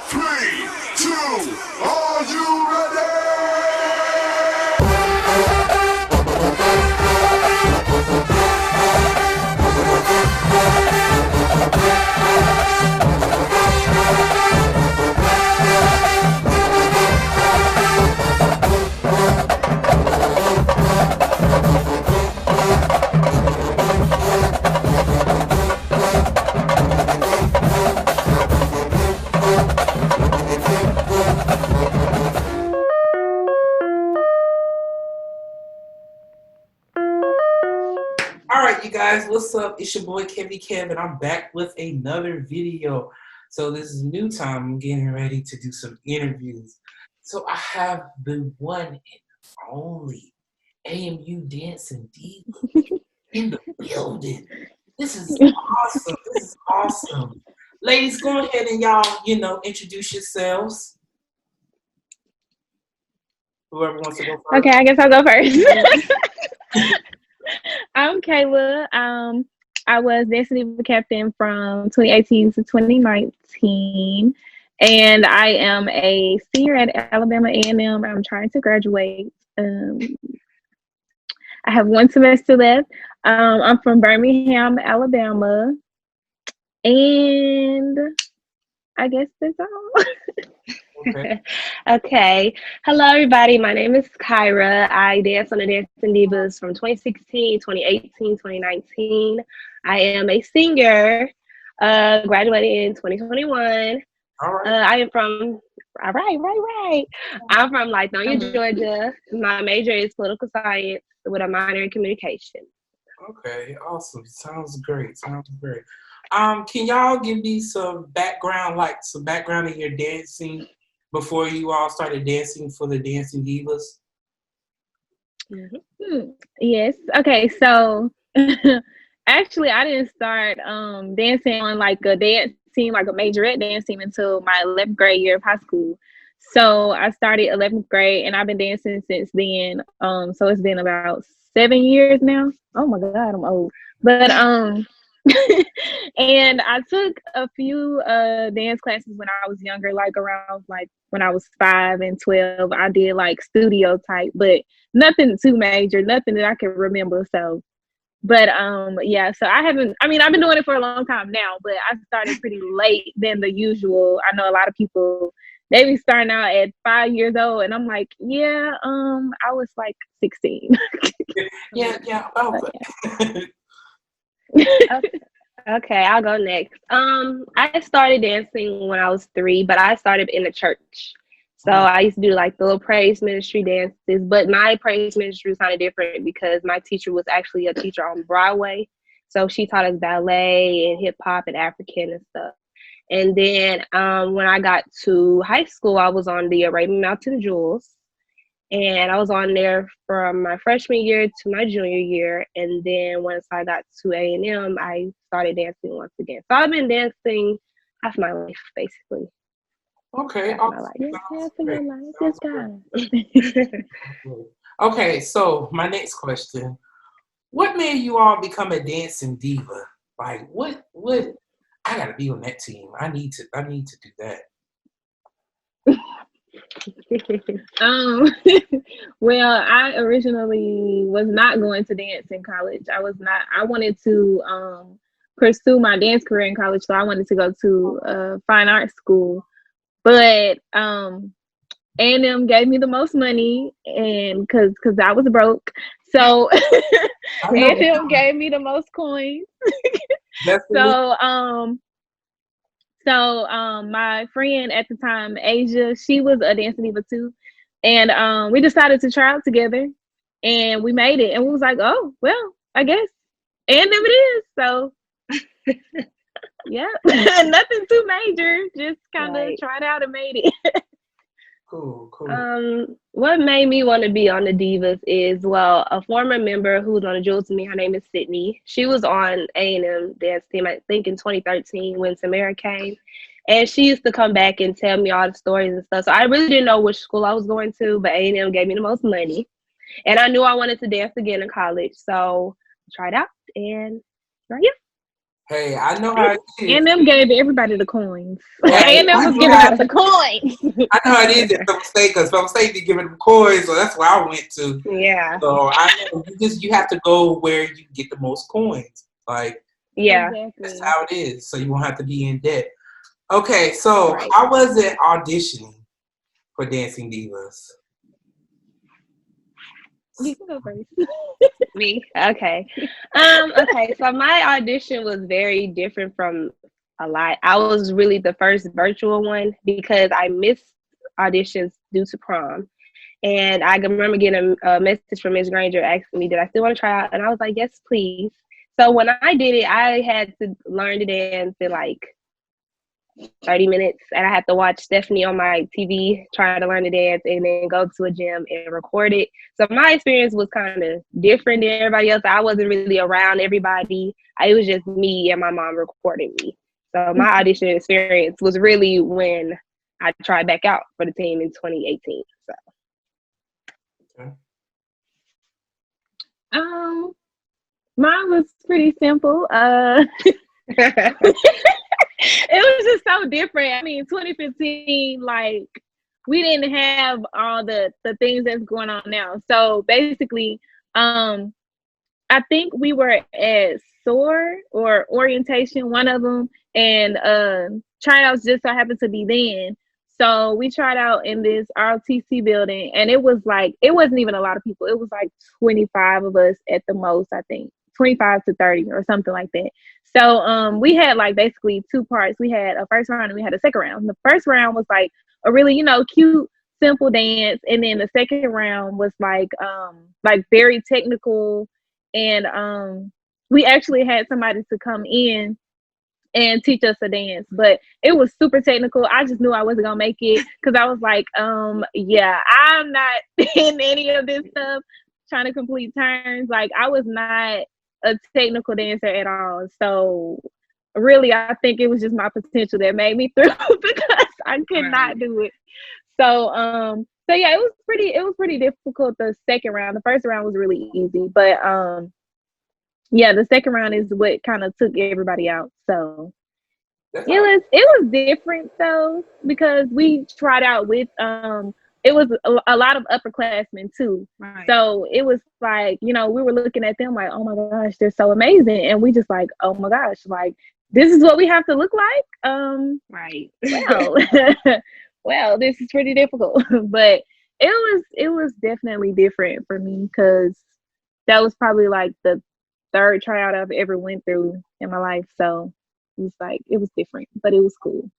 Three, two, are you ready? All right, you guys, what's up? It's your boy Kevy Kev, and I'm back with another video. So this is new time. I'm getting ready to do some interviews. So I have the one and only AMU Dancing Diva in the building. This is awesome. This is awesome. Ladies, go ahead and y'all, introduce yourselves. Whoever wants to go first. Okay, I guess I'll go first. I'm Kayla. I was Dancing Diva captain from 2018 to 2019, and I am a senior at Alabama A&M. I'm trying to graduate. I have one semester left. I'm from Birmingham, Alabama, and I guess that's all. Okay. Okay. Hello, everybody. My name is Kyra. I dance on the Dancing Divas from 2016, 2018, 2019. I am a singer, graduated in 2021. All right. I am from, right. I'm from Lithonia, Georgia. My major is political science with a minor in communication. Okay, awesome. Sounds great. Can y'all give me some background in your dancing before you all started dancing for the Dancing Divas? Yes. Okay. So actually, I didn't start dancing on like a dance team, like a majorette dance team, until my 11th grade year of high school. So I started 11th grade, and I've been dancing since then. So it's been about 7 years now. Oh my God, I'm old. But and I took a few dance classes when I was younger, like around like when I was 5 and 12. I did like studio type, but nothing too major, nothing that I can remember. So, but yeah, so I've been doing it for a long time now, but I started pretty late than the usual. I know a lot of people, they be starting out at 5 years old, and I'm like, yeah, I was like 16. Yeah, about that. Okay, I'll go next. I started dancing when I was 3, but I started in the church. So I used to do like the little praise ministry dances, but my praise ministry was kind of different because my teacher was actually a teacher on Broadway. So she taught us ballet and hip hop and African and stuff. And then when I got to high school, I was on the Arabian Mountain Jewels. And I was on there from my freshman year to my junior year. And then once I got to A&M, I started dancing once again. So I've been dancing half my life, basically. Okay. Half my life. Okay, so my next question. What made you all become a dancing diva? Like what I gotta be on that team. I need to do that. Well, I originally was not going to dance in college. I wanted to pursue my dance career in college, so I wanted to go to fine arts school. But A&M gave me the most money, and because I was broke, so A&M gave me the most coins. So my friend at the time, Asia, she was a dancing diva too, and we decided to try out together, and we made it, and we was like, oh well, I guess A&M it is. So yeah, nothing too major, just kind of tried out and made it. Cool. What made me want to be on the Divas is, well, a former member who was on the Jewels with me, her name is Sydney. She was on A&M dance team, I think in 2013 when Tamara came. And she used to come back and tell me all the stories and stuff. So I really didn't know which school I was going to, but A&M gave me the most money. And I knew I wanted to dance again in college. So I tried out, and here I am. Hey, I know how it is. And them gave everybody the coins. Hey, and them I was know giving how, out the coins. I know how it is at Philip State because Philip State be giving them coins, so that's where I went to. Yeah. So I know you have to go where you get the most coins. Like Yeah. that's Exactly. how it is. So you won't have to be in debt. Okay, so Right. how was it auditioning for Dancing Divas? You can go first. Me? Okay. Okay, so my audition was very different from a lot. I was really the first virtual one because I missed auditions due to prom. And I can remember getting a message from Ms. Granger asking me, did I still want to try out? And I was like, yes, please. So when I did it, I had to learn to dance in like 30 minutes, and I had to watch Stephanie on my TV try to learn to dance and then go to a gym and record it. So my experience was kind of different than everybody else. I wasn't really around everybody. It was just me and my mom recording me. So my audition experience was really when I tried back out for the team in 2018. So. Mine was pretty simple. It was just so different. I mean, 2015, like we didn't have all the things that's going on now. So basically, I think we were at SOAR or orientation, one of them, and tryouts just so happened to be then. So we tried out in this ROTC building, and it wasn't even a lot of people. It was like 25 of us at the most, I think, 25 to 30 or something like that. So we had like basically two parts. We had a first round and we had a second round. The first round was like a really, cute, simple dance, and then the second round was like very technical, and we actually had somebody to come in and teach us a dance, but it was super technical. I just knew I wasn't gonna make it because I was like, yeah, I'm not in any of this stuff trying to complete turns. Like I was not a technical dancer at all. So really I think it was just my potential that made me through because I could not do it. So yeah, it was pretty difficult the second round. The first round was really easy, but yeah, the second round is what kind of took everybody out. So it was different though because we tried out with it was a lot of upperclassmen too. Right. So it was like, we were looking at them like, oh my gosh, they're so amazing, and we just like, oh my gosh, like this is what we have to look like. Right. Well, well, this is pretty difficult, but it was definitely different for me because that was probably like the third tryout I've ever went through in my life. So it was different, but it was cool.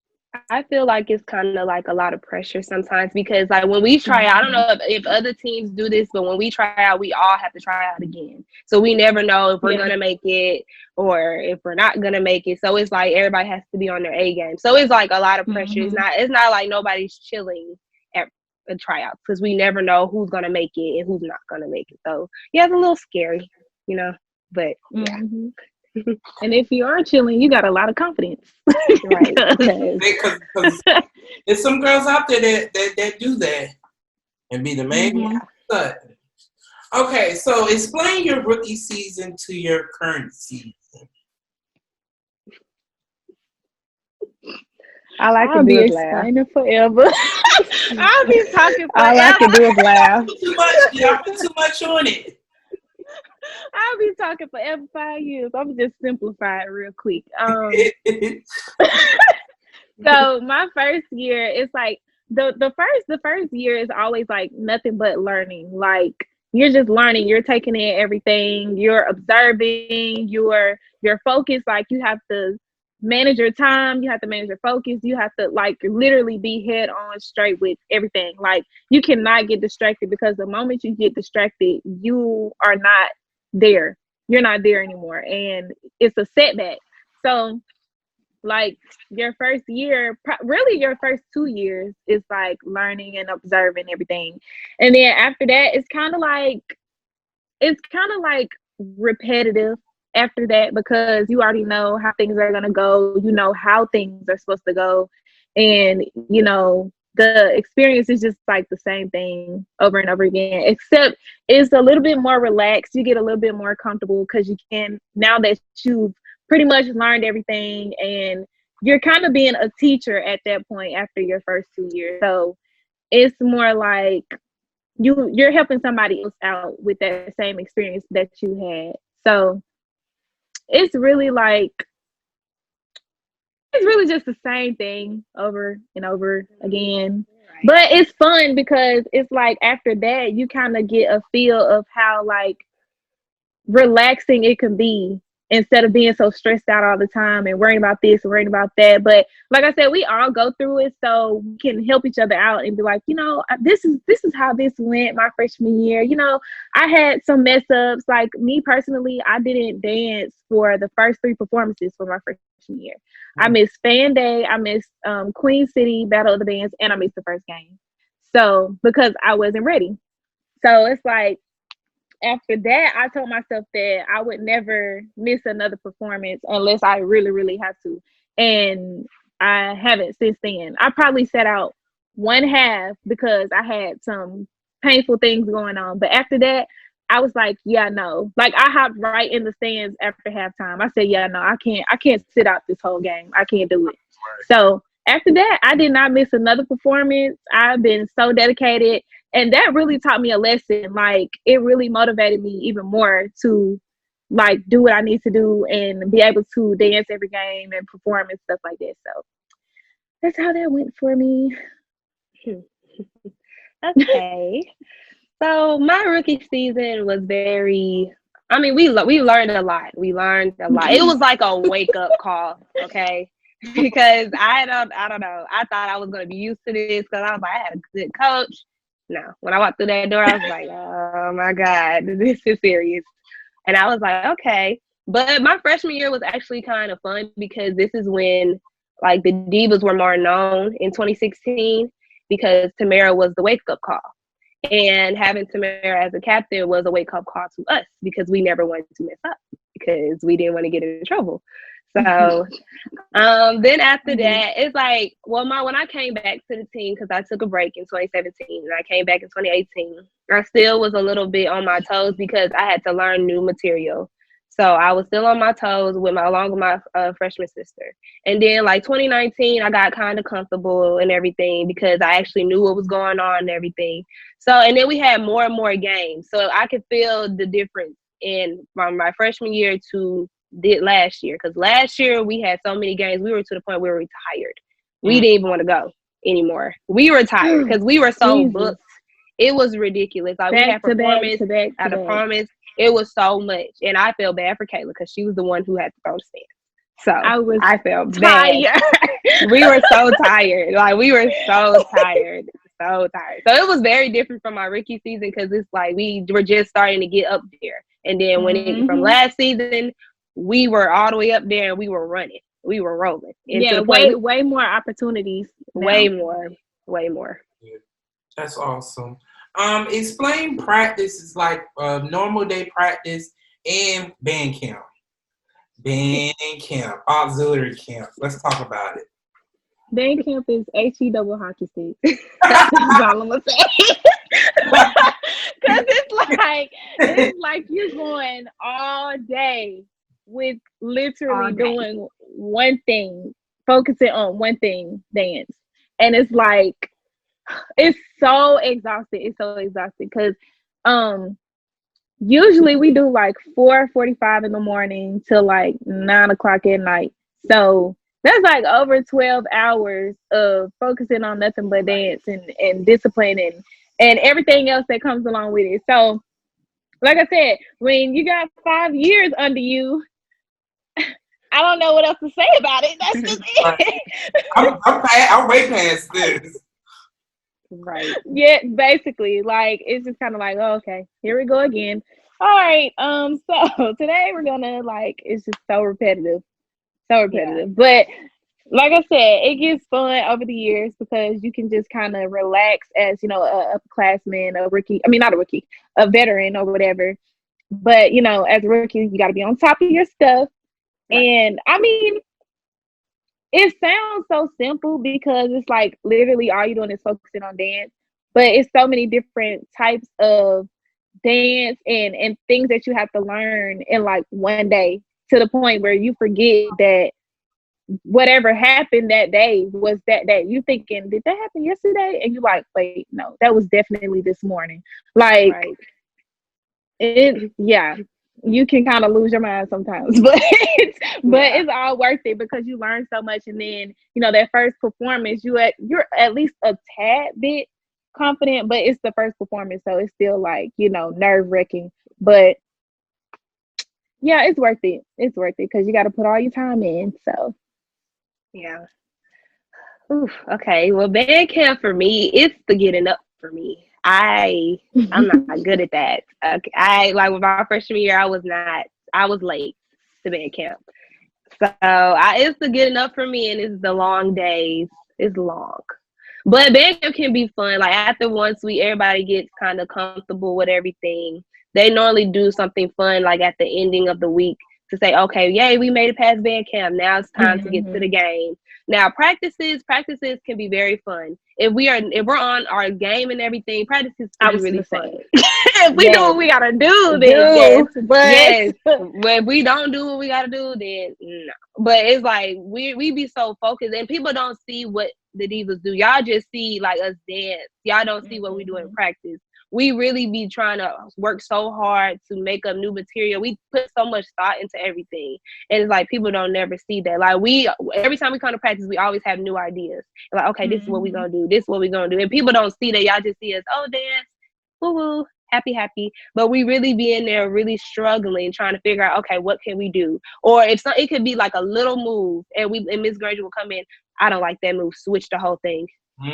I feel like it's kind of like a lot of pressure sometimes because like when we try out, I don't know if other teams do this, but when we try out, we all have to try out again. So we never know if we're going to make it or if we're not going to make it. So it's like everybody has to be on their A game. So it's like a lot of pressure. It's not like nobody's chilling at a tryout because we never know who's going to make it and who's not going to make it. So yeah, it's a little scary, but yeah. And if you are chilling, you got a lot of confidence. Right. Because there's some girls out there that do that and be the main one. Okay, so explain your rookie season to your current season. All I can do is laugh. Explaining forever. I'll be talking forever. All I can do is laugh. Y'all put too much on it. I'll be talking forever 5 years. I'm just simplify it real quick. So my first year, it's like the first year is always like nothing but learning. Like you're just learning. You're taking in everything. You're observing. You're focused. Like you have to manage your time. You have to manage your focus. You have to like literally be head on straight with everything. Like you cannot get distracted because the moment you get distracted, you are not there. You're not there anymore, and it's a setback. So like your first year, really your first 2 years is like learning and observing everything, and then after that it's kind of like repetitive after that because you already know how things are going to go, how things are supposed to go, and the experience is just like the same thing over and over again, except it's a little bit more relaxed. You get a little bit more comfortable because you can, now that you've pretty much learned everything, and you're kind of being a teacher at that point after your first 2 years. So it's more like you're helping somebody else out with that same experience that you had. So it's really like it's really just the same thing over and over again. But it's fun because it's like after that you kind of get a feel of how like relaxing it can be instead of being so stressed out all the time and worrying about this and worrying about that. But like I said, we all go through it, so we can help each other out and be like, this is how this went my freshman year. I had some mess ups. Like me personally, I didn't dance for the first 3 performances for my freshman year. I missed Fan Day, I missed Queen City Battle of the Bands, and I missed the first game. So because I wasn't ready. So it's like after that, I told myself that I would never miss another performance unless I really, really have to. And I haven't since then. I probably set out one half because I had some painful things going on. But after that, I was like, yeah, no. Like I hopped right in the stands after halftime. I said, yeah, no, I can't sit out this whole game. I can't do it. So after that, I did not miss another performance. I've been so dedicated. And that really taught me a lesson. Like it really motivated me even more to like do what I need to do and be able to dance every game and perform and stuff like that. So that's how that went for me. Okay. So my rookie season was we learned a lot. We learned a lot. It was like a wake up call, okay? Because I don't know. I thought I was going to be used to this because I was like, I had a good coach. No, when I walked through that door, I was like, oh my God, this is serious. And I was like, okay. But my freshman year was actually kind of fun because this is when like the Divas were more known in 2016 because Tamara was the wake up call. And having Tamara as a captain was a wake up call to us because we never wanted to mess up because we didn't want to get in trouble. So then after that, it's like, when I came back to the team, because I took a break in 2017 and I came back in 2018, I still was a little bit on my toes because I had to learn new material. So I was still on my toes along with my freshman sister. And then like 2019, I got kind of comfortable and everything because I actually knew what was going on and everything. So, and then we had more and more games. So I could feel the difference from my freshman year to did last year, because last year we had so many games. We were to the point where we were tired. We didn't even want to go anymore. We were tired because we were so booked. It was ridiculous. Like we had performance at a promise. It was so much, and I felt bad for Kayla because she was the one who had to go to stand. So I felt bad. We were so tired. Like we were so tired. So tired. So it was very different from my rookie season because it's like we were just starting to get up there, and then from last season. We were all the way up there and we were running. We were rolling. And way more opportunities. Now. Way more. Yeah, that's awesome. Explain practice is like normal day practice and band camp. Auxiliary camp. Let's talk about it. Band camp is HE double hockey stick. That's all I'm gonna say. Because it's like you're going all day with literally doing one thing, focusing on one thing, dance. And it's like, it's so exhausting. It's so exhausting because usually we do like 4:45 in the morning till like 9 o'clock at night. So that's like over 12 hours of focusing on nothing but dance and discipline and everything else that comes along with it. So like I said, when you got 5 years under you, I don't know what else to say about it. That's just it. I'm way past this. Right. Yeah, basically. Like, it's just kind of like, oh, okay, here we go again. All right. So today we're gonna it's just so repetitive. So repetitive. Yeah. But like I said, it gets fun over the years because you can just kind of relax as, a upperclassman, a veteran or whatever. But, as a rookie, you got to be on top of your stuff. And I mean, it sounds so simple because it's like literally all you're doing is focusing on dance, but it's so many different types of dance and things that you have to learn in like one day. to the point where you forget that whatever happened that day was that day. You thinking, did that happen yesterday? And you like, wait, no, that was definitely this morning. Like, yeah, you can kind of lose your mind sometimes, but it's all worth it because you learn so much. And then, you know, that first performance, you're at least a tad bit confident, but it's the first performance, so it's still like, you know, nerve-wracking. But yeah, it's worth it. It's worth it because you got to put all your time in. So yeah. Oof, okay. Well, band camp for me, it's the getting up for me. I'm not good at that. Okay. I like with my freshman year, I was late to band camp. So it's the getting up for me, and it's the long days. It's long. But band camp can be fun. Like after everybody gets kind of comfortable with everything, they normally do something fun like at the ending of the week to say, okay, yay, we made it past band camp. Now it's time to get to the game. Now practices can be very fun. If we're on our game and everything, practices can be really fun. If we do what we gotta do, then yes. But if we don't do what we gotta do, then no. But it's like we be so focused, and people don't see what the divas do. Y'all just see like us dance. Y'all don't see what we do in practice. We really be trying to work so hard to make up new material. We put so much thought into everything. And it's like people don't never see that. Like every time we come to practice, we always have new ideas. Like, okay, this is what we're gonna do. This is what we're gonna do. And people don't see that. Y'all just see us, oh, dance, woo-woo, happy. But we really be in there really struggling, trying to figure out, okay, what can we do? Or if it could be like a little move, and Miss Granger will come in, I don't like that move, switch the whole thing.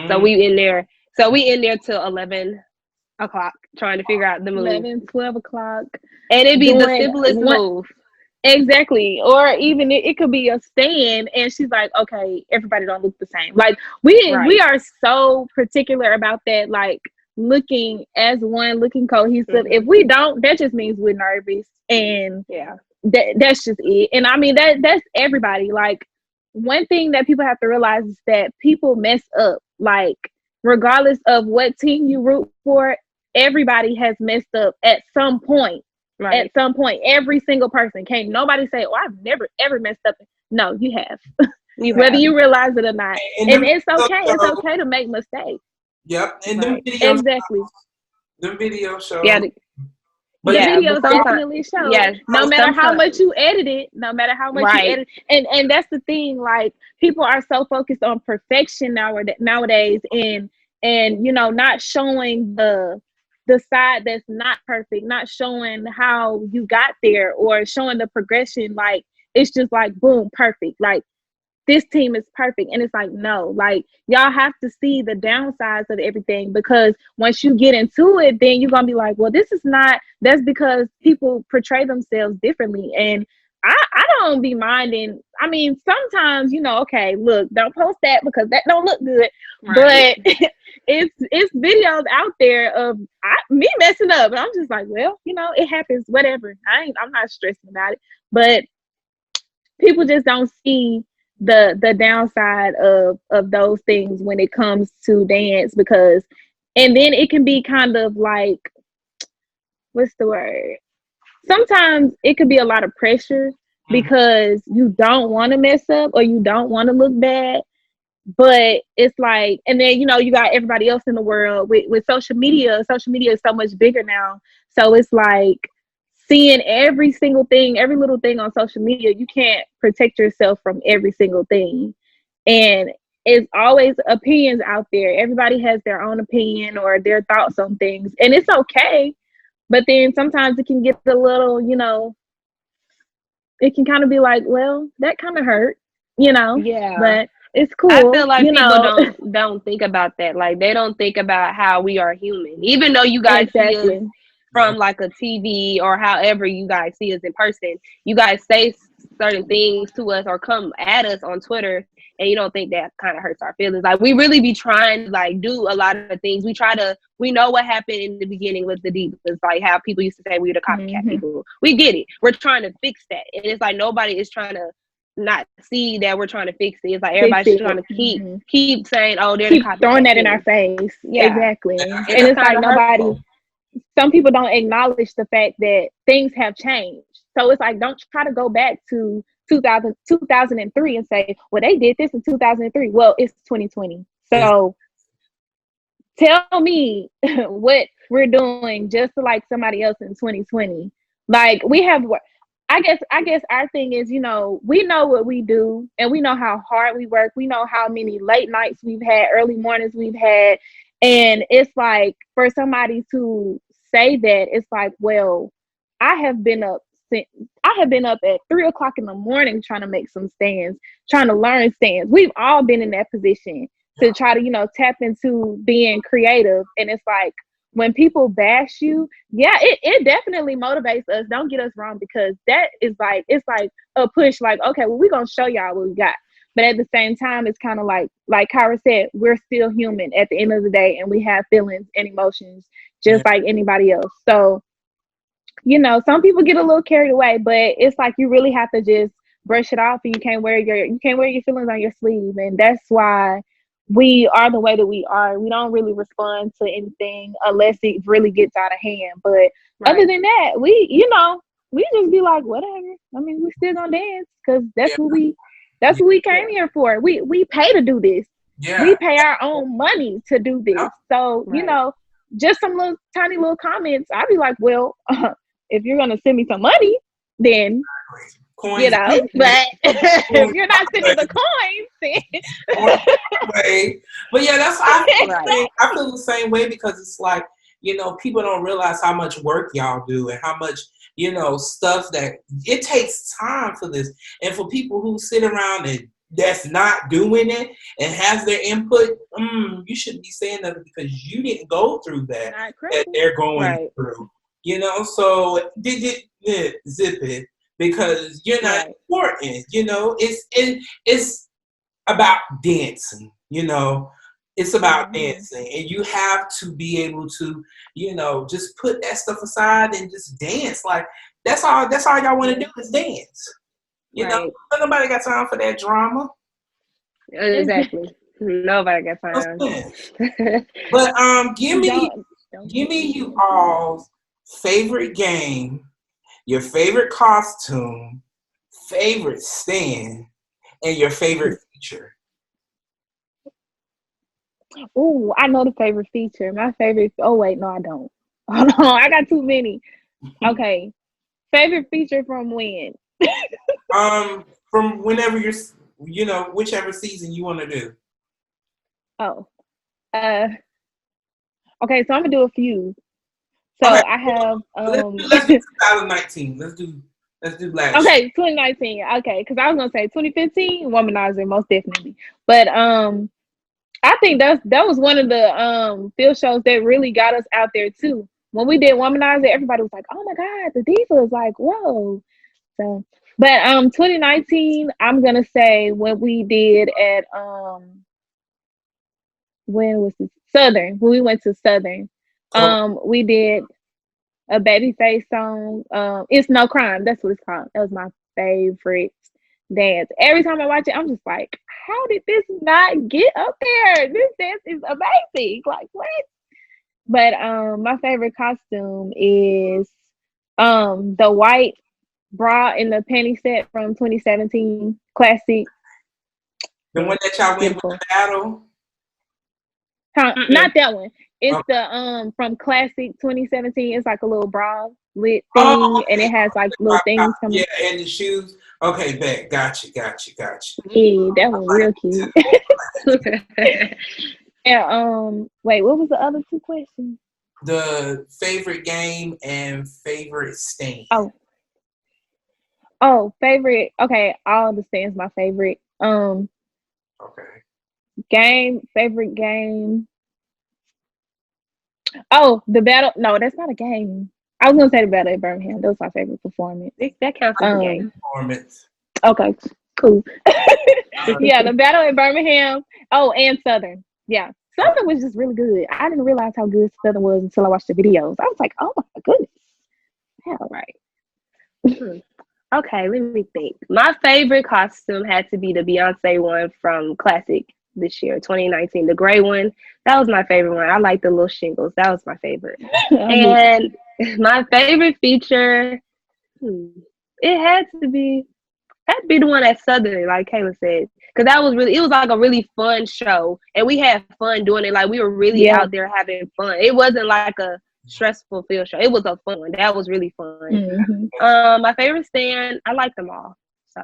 So we in there till 11 o'clock trying to figure out the move. 11, 12 o'clock. And it'd be the simplest move. Exactly. Or even it could be a stand and she's like, okay, everybody don't look the same. Like we are so particular about that, like looking as one, looking cohesive. If we don't, that just means we're nervous. And that's just it. And I mean that's everybody. Like one thing that people have to realize is that people mess up. Like regardless of what team you root for, everybody has messed up at some point. Right. At some point, every single person. Can't nobody say, "Oh, I've never ever messed up." No, you have. Whether you realize it or not, and it's okay. It's okay to make mistakes. Yep, and them videos, exactly. The video show. Yeah, the videos definitely show. Yes, no matter how much you edit it, and that's the thing. Like people are so focused on perfection nowadays, and you know, not showing the side that's not perfect, not showing how you got there or showing the progression. Like it's just like boom, perfect. Like this team is perfect. And it's like, no, like y'all have to see the downsides of everything, because once you get into it, then you're gonna be like, well, this is not, that's because people portray themselves differently. And I don't be minding. I mean, sometimes, you know, okay, look, don't post that because that don't look good. Right. But it's videos out there of me messing up, and I'm just like, well, you know, it happens, whatever. I'm not stressing about it. But people just don't see the downside of those things when it comes to dance, because and then it can be kind of like, what's the word? Sometimes it could be a lot of pressure because you don't want to mess up or you don't want to look bad. But it's like, and then, you know, you got everybody else in the world with social media. Social media is so much bigger now. So it's like seeing every single thing, every little thing on social media. You can't protect yourself from every single thing. And it's always opinions out there. Everybody has their own opinion or their thoughts on things. And it's okay. But then sometimes it can get a little, you know, it can kind of be like, well, that kind of hurt, you know? Yeah. But it's cool. I feel like people don't think about that. Like they don't think about how we are human. Even though you guys see us from like a TV or however you guys see us in person, you guys say certain things to us or come at us on Twitter, and you don't think that kind of hurts our feelings. Like we really be trying to like do a lot of things. We know what happened in the beginning with the divas, like how people used to say we were the copycat people. We get it. We're trying to fix that. And it's like nobody is trying to not see that we're trying to fix it. It's like everybody's trying to keep saying, oh, they're the copycat throwing that in our face. Yeah, exactly. And it's like nobody, some people don't acknowledge the fact that things have changed. So it's like, don't try to go back to 2003 and say, well, they did this in 2003. Well, it's 2020. So tell me what we're doing just to like somebody else in 2020. Like we have, I guess our thing is, we know what we do and we know how hard we work. We know how many late nights we've had, early mornings we've had. And it's like for somebody to say that, it's like, well, I have been up at 3 o'clock in the morning trying to make some stands, trying to learn stands. We've all been in that position to try to, tap into being creative. And it's like, when people bash you, it definitely motivates us. Don't get us wrong, because that is like, it's like a push, like, okay, well, we're going to show y'all what we got. But at the same time, it's kind of like Kyra said, we're still human at the end of the day, and we have feelings and emotions just like anybody else. So, some people get a little carried away, but it's like you really have to just brush it off, and you can't wear your feelings on your sleeve. And that's why we are the way that we are. We don't really respond to anything unless it really gets out of hand. But other than that, we just be like, whatever. I mean, we still gonna dance because that's what we came here for. We pay to do this. We pay our own money to do this. So, just some little tiny little comments, I'd be like, well, if you're gonna send me some money, then coins, but if you're not sending the coins, then but yeah, that's I feel the same way, because it's like, people don't realize how much work y'all do and how much, stuff that it takes time for this. And for people who sit around and that's not doing it and has their input, you shouldn't be saying that, because you didn't go through that they're going through. So zip it, because you're not important. It's about dancing. It's about dancing, and you have to be able to, just put that stuff aside and just dance. Like that's all y'all want to do is dance. Nobody got time for that drama. Exactly. Nobody got time. But give me you all's favorite game, your favorite costume, favorite stand, and your favorite feature. Oh, I know the favorite feature. My favorite. Oh wait, no, I don't. Hold on, I got too many. Okay, favorite feature from when? From whenever you're, whichever season you want to do. Oh, okay. So I'm gonna do a few. So I have. Let's do 2019. Let's do last. Okay, 2019. Okay, because I was gonna say 2015 Womanizer, most definitely. But I think that was one of the field shows that really got us out there too. When we did Womanizer, everybody was like, "Oh my God, the Divas!" Like, whoa. So, but 2019, I'm gonna say when we did at when was it? Southern? When we went to Southern, we did a Babyface song. It's No Crime. That's what it's called. That was my favorite dance. Every time I watch it, I'm just like, how did this not get up there? This dance is amazing. Like, what? But my favorite costume is the white bra and the panty set from 2017 classic. The one that y'all went with the battle? Not that one. It's the from classic 2017. It's like a little bra lit thing, and it has like little things coming. Yeah, and the shoes. Okay, bet. Gotcha. Yeah, that was real cute. And wait, what was the other two questions? The favorite game and favorite stand. Oh, favorite. Okay, all the stands my favorite. Okay. Favorite game. Oh, the battle. No, that's not a game. I was gonna say the battle at Birmingham. That was my favorite performance. That counts as a game. Performance. Okay, cool. Yeah, the battle at Birmingham. Oh, and Southern. Yeah, Southern was just really good. I didn't realize how good Southern was until I watched the videos. I was like, oh my goodness. Yeah, right. Okay, let me think. My favorite costume had to be the Beyonce one from Classic this year, 2019. The gray one. That was my favorite one. I like the little shingles. That was my favorite. And my favorite feature, It had to be the one at Southern, like Kayla said, because it was like a really fun show, and we had fun doing it. Like we were really Yeah. out there having fun. It wasn't like a stressful field show. It was a fun one. That was really fun. Mm-hmm. My favorite stand, I like them all. So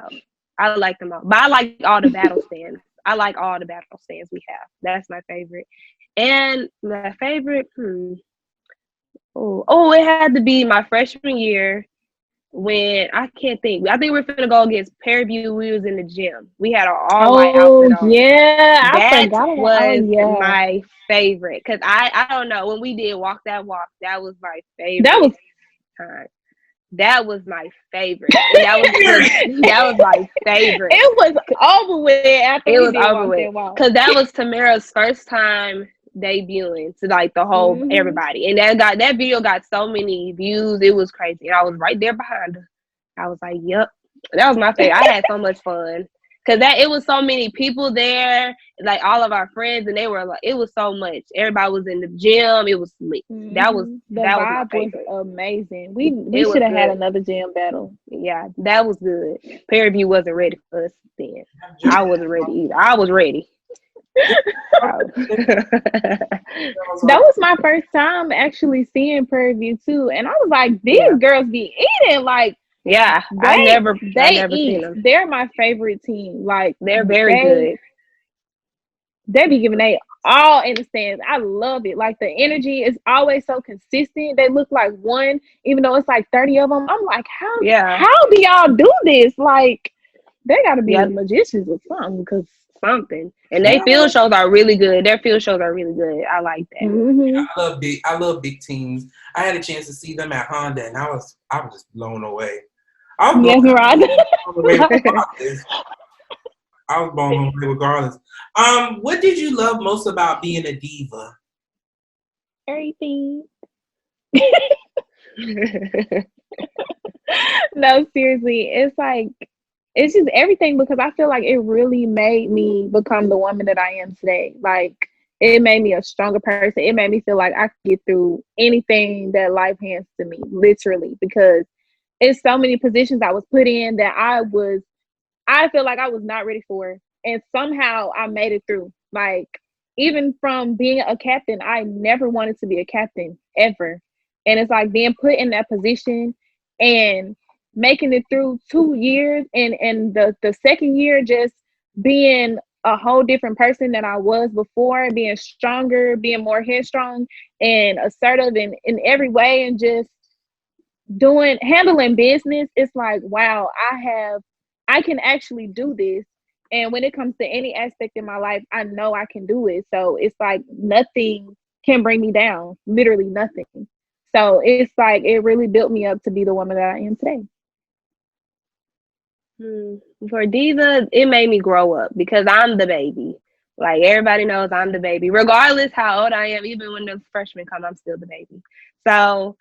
I like them all, but I like all the battle stands. I like all the battle stands we have. That's my favorite. And my favorite, it had to be my freshman year. When I can't think, I think we're finna go against Prairie View. We was in the gym. We had our all white outfit on. Yeah, I That forgot about. Oh was yeah, my favorite because I don't know, when we did walk, that was my favorite that was. time. That was my favorite, and that was my favorite. It was over with after It we was did over walk with that walk. because that was Tamara's first time debuting to like the whole everybody, and that video got so many views. It was crazy, and I was right there behind her. I was like, "Yep, that was my favorite." I had so much fun because it was so many people there, like all of our friends, and they were like, it was so much. Everybody was in the gym. It was lit. That was The my vibe was favorite. amazing. We It was should have had good. another gym battle. Yeah, that was good. Prairie View wasn't ready for us then. I wasn't ready either. I was ready. That was my first time actually seeing Prairie View too, and I was like, these girls be eating like. Yeah, I never seen eat. them. They're my favorite team. Like they're very good. They be giving they all in the stands. I love it. Like the energy is always so consistent. They look like one, even though it's like 30 of them. I'm like, how do y'all do this? Like they gotta be magicians or something, because something. And their field shows are really good. Their field shows are really good. I like that. Mm-hmm. I love big teams. I had a chance to see them at Honda, and I was just blown away. I was blown away regardless. I was blown away regardless. What did you love most about being a diva? Everything. No, seriously, it's like, it's just everything, because I feel like it really made me become the woman that I am today. Like it made me a stronger person. It made me feel like I could get through anything that life hands to me, literally, because it's so many positions I was put in that I feel like I was not ready for, and somehow I made it through. Like even from being a captain, I never wanted to be a captain ever, and it's like being put in that position and making it through 2 years, and the second year just being a whole different person than I was before, being stronger, being more headstrong and assertive in every way, and just handling business. It's like, wow, I can actually do this. And when it comes to any aspect in my life, I know I can do it. So it's like nothing can bring me down, literally nothing. So it's like it really built me up to be the woman that I am today. For diva, it made me grow up because I'm the baby. Like everybody knows I'm the baby. Regardless how old I am, even when the freshmen come, I'm still the baby. So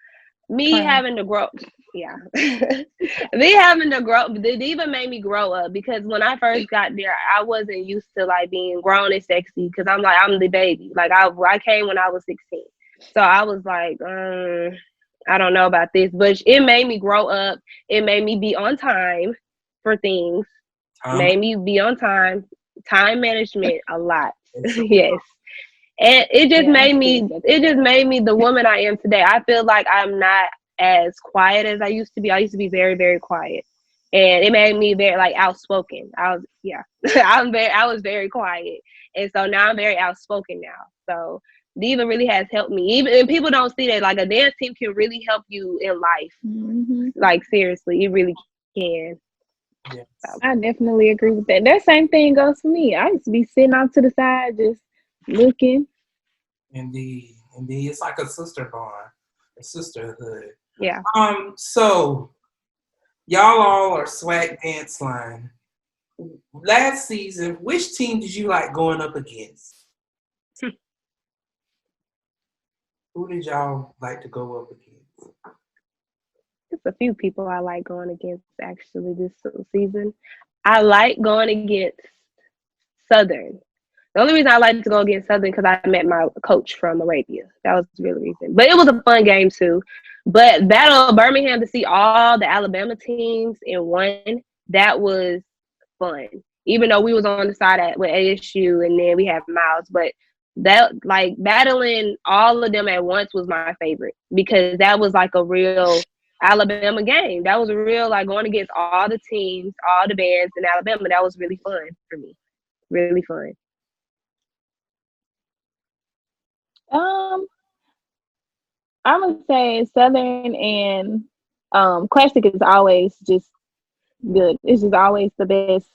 having to grow, me having to grow, the diva made me grow up, because when I first got there, I wasn't used to like being grown and sexy, because I'm the baby. Like I came when I was 16, so I was like, I don't know about this, but it made me grow up. It made me be on time for things. Made me be on time. Time management a lot. Yes. And it just made me the woman I am today. I feel like I'm not as quiet as I used to be. I used to be very, very quiet. And it made me very like outspoken. I was very quiet. And so now I'm very outspoken now. So diva really has helped me. Even and people don't see that, like a dance team can really help you in life. Mm-hmm. Like seriously, it really can. Yes. I definitely agree with that. That same thing goes for me. I used to be sitting off to the side just looking. Indeed. It's like a sister bond, a sisterhood. Yeah. So y'all all are swag dance line. Last season, which team did you like going up against? Who did y'all like to go up against? There's a few people I like going against actually this season. I like going against Southern. The only reason I like to go against Southern because I met my coach from Arabia. That was the real reason. But it was a fun game too. But Battle of Birmingham, to see all the Alabama teams in one, that was fun. Even though we was on the side with ASU and then we have Miles, but that like battling all of them at once was my favorite because that was like a real Alabama game. That was a real like going against all the teams, all the bands in Alabama. That was really fun for me. Really fun. I would say Southern and Classic is always just good. It's just always the best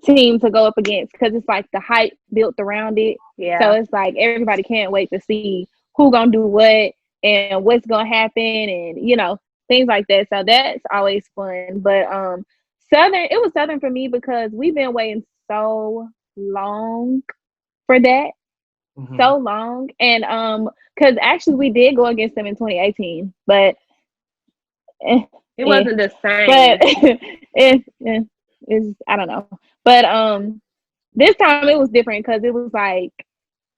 team to go up against because it's like the hype built around it. Yeah. So it's like everybody can't wait to see who gonna do what and what's gonna happen and things like that. So that's always fun. But Southern, it was Southern for me because we've been waiting so long for that. Mm-hmm. So long. And because actually we did go against them in 2018, but it wasn't the same. But it's I don't know. But this time it was different because it was like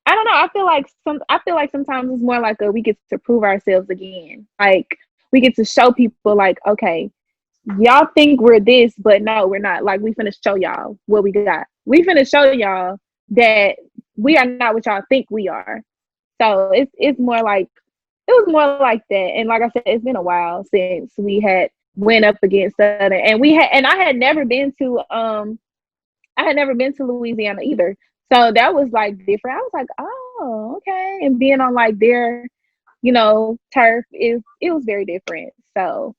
I don't know. I feel like sometimes it's more like we get to prove ourselves again. Like we get to show people like, okay, y'all think we're this, but no, we're not. Like we finna show y'all what we got. We finna show y'all that we are not what y'all think we are. So it's more like it was more like that. And like I said, it's been a while since we had went up against Southern, and I had never been to Louisiana either. So that was like different. I was like, oh, okay. And being on like their, turf it was very different. So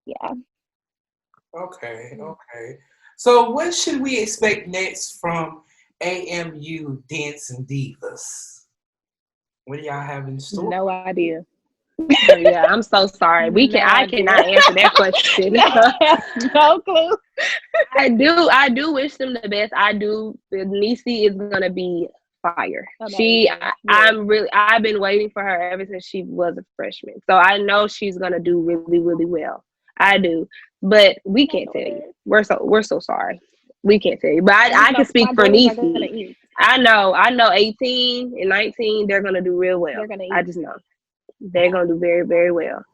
yeah. Okay. So what should we expect next from AAMU Dancing Divas? What do y'all have in store? No idea. Yeah, I'm so sorry. I cannot answer that question. No clue. I do wish them the best. I do. Nisi is gonna be fire. I've been waiting for her ever since she was a freshman. So I know she's gonna do really, really well. I do. But we can't tell you. We're so sorry. We can't tell you. But I can speak for Nisi. I know 18 and 19, they're gonna do real well. I just know. They're gonna do very, very well.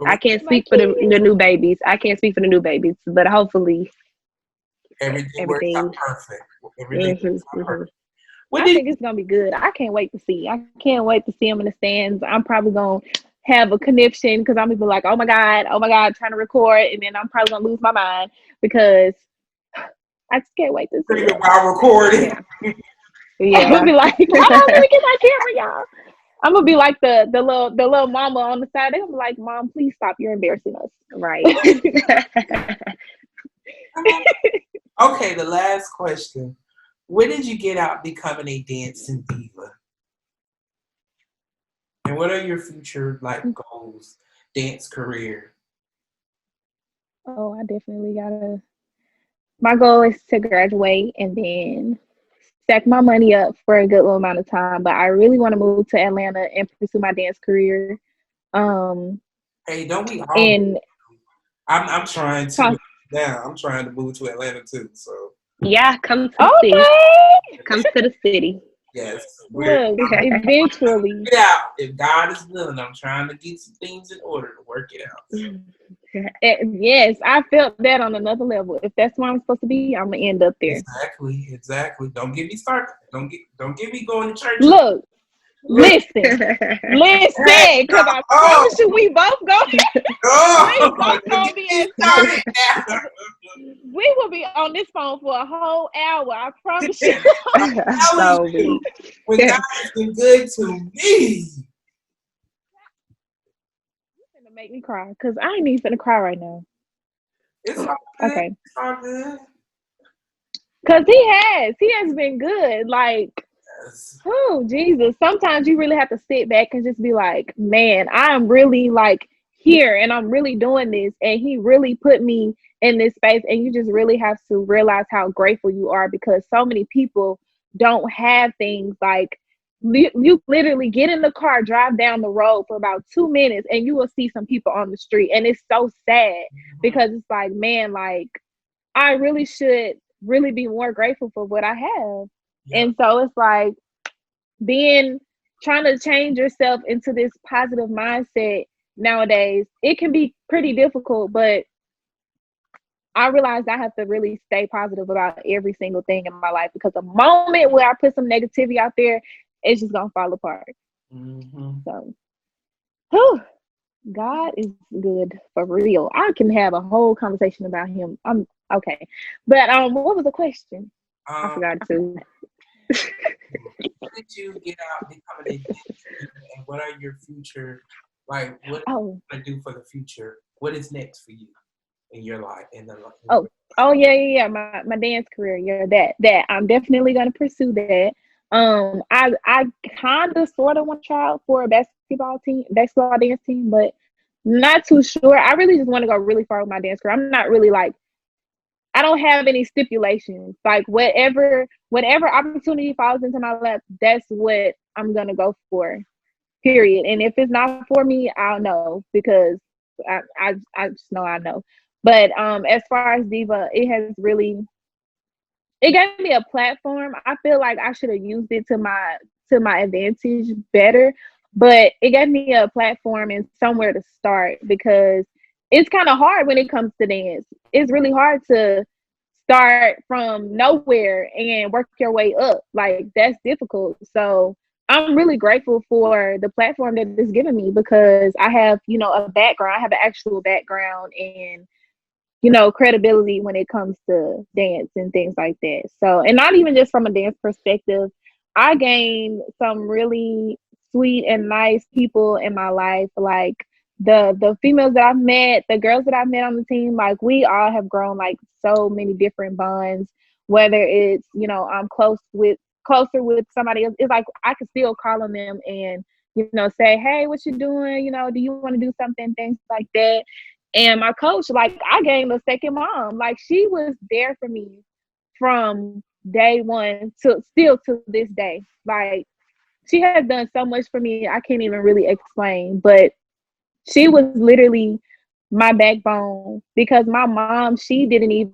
I can't speak for the new babies. But hopefully everything works out perfect. I think it's gonna be good. I can't wait to see. I can't wait to see them in the stands. I'm probably gonna have a conniption because I'm gonna be like, oh my god, trying to record, and then I'm probably gonna lose my mind because I just can't wait to see it while recording. Yeah. I'm gonna be like, hold on, let me get my camera, y'all. I'm gonna be like the little mama on the side. They're gonna be like, Mom, please stop. You're embarrassing us. Right. Okay, the last question. What did you get out becoming a dancing diva? And what are your future goals, dance career? Oh, I definitely my goal is to graduate and then stack my money up for a good little amount of time. But I really want to move to Atlanta and pursue my dance career. Hey, don't we all? And I'm trying to. I'm trying to move to Atlanta too. So yeah, come to the city. Come to the city. Yes. Look, eventually. Yeah, if God is willing, I'm trying to get some things in order to work it out. So. Yes, I felt that on another level. If that's where I'm supposed to be, I'm gonna end up there. Exactly. Don't get me started. Don't get me going to church. Look, listen, because I promise you, we both go. We will be on this phone for a whole hour. I promise you. When God has been good to me. Make me cry because I ain't even finna cry right now. It's all good. Okay. It's all good. Because he has been good. Like, oh Jesus! Sometimes you really have to sit back and just be like, man, I'm really like here and I'm really doing this, and he really put me in this space, and you just really have to realize how grateful you are because so many people don't have things like. You literally get in the car, drive down the road for about 2 minutes, and you will see some people on the street. And it's so sad because it's like, man, like I really should be more grateful for what I have. Yeah. And so it's like trying to change yourself into this positive mindset nowadays, it can be pretty difficult, but I realized I have to really stay positive about every single thing in my life, because the moment where I put some negativity out there, it's just gonna fall apart. Mm-hmm. So, whew, God is good for real. I can have a whole conversation about him. I'm okay, but what was the question? I forgot to. How did you get out becoming a dentist, and what are your future, like, what do you Oh, want to do for the future? What is next for you in your life? oh, yeah. My dance career. Yeah, that I'm definitely gonna pursue that. I kind of sort of want to try out for a basketball dance team, but not too sure. I really just want to go really far with my dance career. I'm not really like, I don't have any stipulations. Like whatever opportunity falls into my lap, that's what I'm gonna go for. Period. And if it's not for me, I'll know, because I just know I know. But as far as Diva, it gave me a platform. I feel like I should have used it to my advantage better, but it gave me a platform and somewhere to start, because it's kind of hard when it comes to dance. It's really hard to start from nowhere and work your way up. Like, that's difficult. So I'm really grateful for the platform that it's given me, because I have, a background. I have an actual background and credibility when it comes to dance and things like that. So, and not even just from a dance perspective, I gained some really sweet and nice people in my life. Like the females that I've met, the girls that I've met on the team, like we all have grown like so many different bonds. Whether it's, I'm closer with somebody else, it's like I could still call on them and say, hey, what you doing? Do you want to do something? Things like that. And my coach, like, I gained a second mom. Like, she was there for me from day one to still to this day. Like, she has done so much for me, I can't even really explain. But she was literally my backbone, because my mom, she didn't even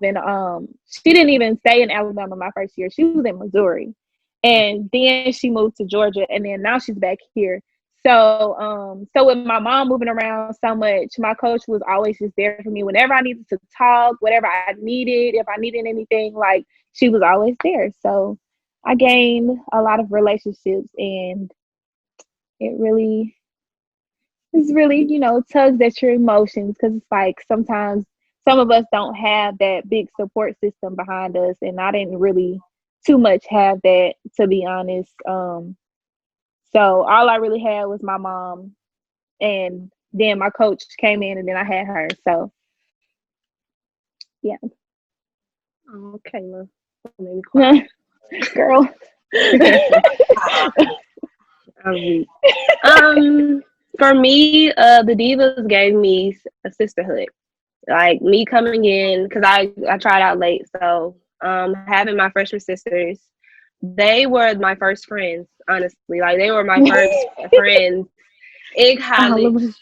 stay in Alabama my first year. She was in Missouri. And then she moved to Georgia, and then now she's back here. So with my mom moving around so much, my coach was always just there for me whenever I needed to talk, whatever I needed, if I needed anything, like she was always there. So I gained a lot of relationships, and it really it's really, tugs at your emotions, because it's like sometimes some of us don't have that big support system behind us, and I didn't really too much have that, to be honest. So all I really had was my mom, and then my coach came in, and then I had her. So yeah. Oh, Kayla. Maybe quiet. Girl. I'm weak. For me, the Divas gave me a sisterhood. Like me coming in, because I tried out late, so having my freshman sisters, they were my first friends. Honestly, like they were my first friends in college,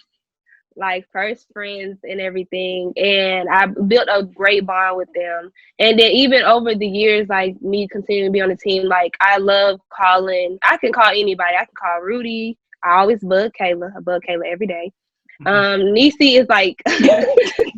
like first friends and everything. And I built a great bond with them. And then even over the years, like me continuing to be on the team, like I love calling. I can call anybody. I can call Rudy. I always bug Kayla. I bug Kayla every day. Nisi is like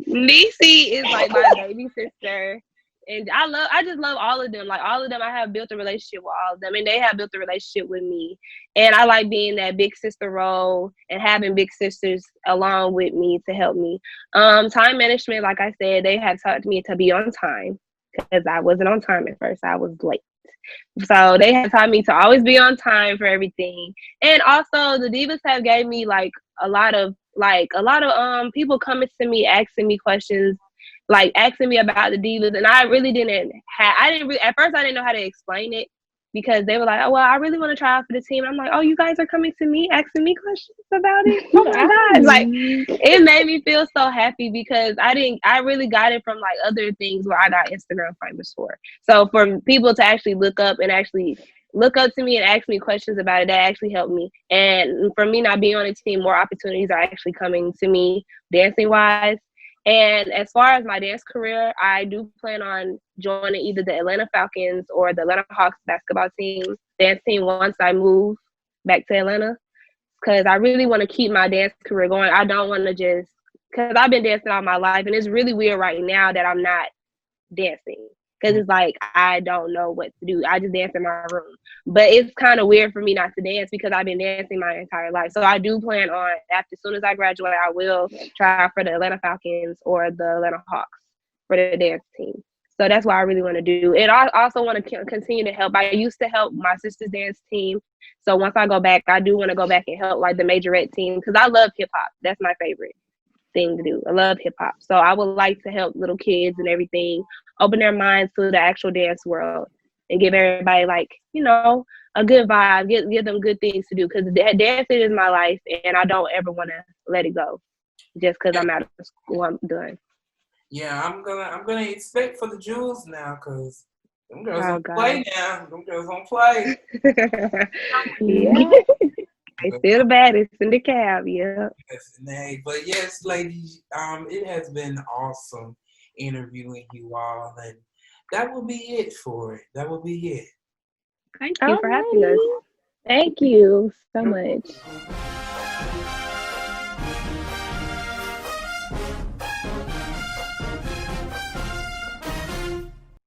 Nisi is like my baby sister. And I just love all of them. Like all of them, I have built a relationship with all of them, and they have built a relationship with me. And I like being that big sister role and having big sisters along with me to help me. Time management, like I said, they have taught me to be on time, because I wasn't on time at first. I was late. So they have taught me to always be on time for everything. And also the Divas have gave me like a lot of people coming to me asking me questions, like asking me about the Divas, and I really didn't have at first I didn't know how to explain it, because they were like, oh well, I really want to try out for the team. I'm like, oh, you guys are coming to me asking me questions about it? Oh my god. Like it made me feel so happy, because I really got it from like other things where I got Instagram famous for. So for people to actually look up to me and ask me questions about it, that actually helped me. And for me not being on a team, more opportunities are actually coming to me dancing wise. And as far as my dance career, I do plan on joining either the Atlanta Falcons or the Atlanta Hawks basketball team, dance team once I move back to Atlanta. Because I really want to keep my dance career going. I don't want to just, because I've been dancing all my life, and it's really weird right now that I'm not dancing. Because it's like, I don't know what to do. I just dance in my room. But it's kind of weird for me not to dance because I've been dancing my entire life. So I do plan on, as soon as I graduate, I will try for the Atlanta Falcons or the Atlanta Hawks for the dance team. So that's what I really want to do. And I also want to continue to help. I used to help my sister's dance team. So once I go back, I do want to go back and help like the majorette team because I love hip hop. That's my favorite thing to do. I love hip hop. So I would like to help little kids and everything open their minds to the actual dance world and give everybody like, you know, a good vibe, give them good things to do because dancing is my life and I don't ever want to let it go just because I'm out of school. I'm done. Yeah, I'm gonna expect for the jewels now because them girls Oh, don't play now. Them girls don't play. Yeah. It's still the baddest in the cab, yeah. Yes, but yes, ladies, it has been awesome interviewing you all, and that will be it for it. That will be it. Thank you for having us. Thank you so much.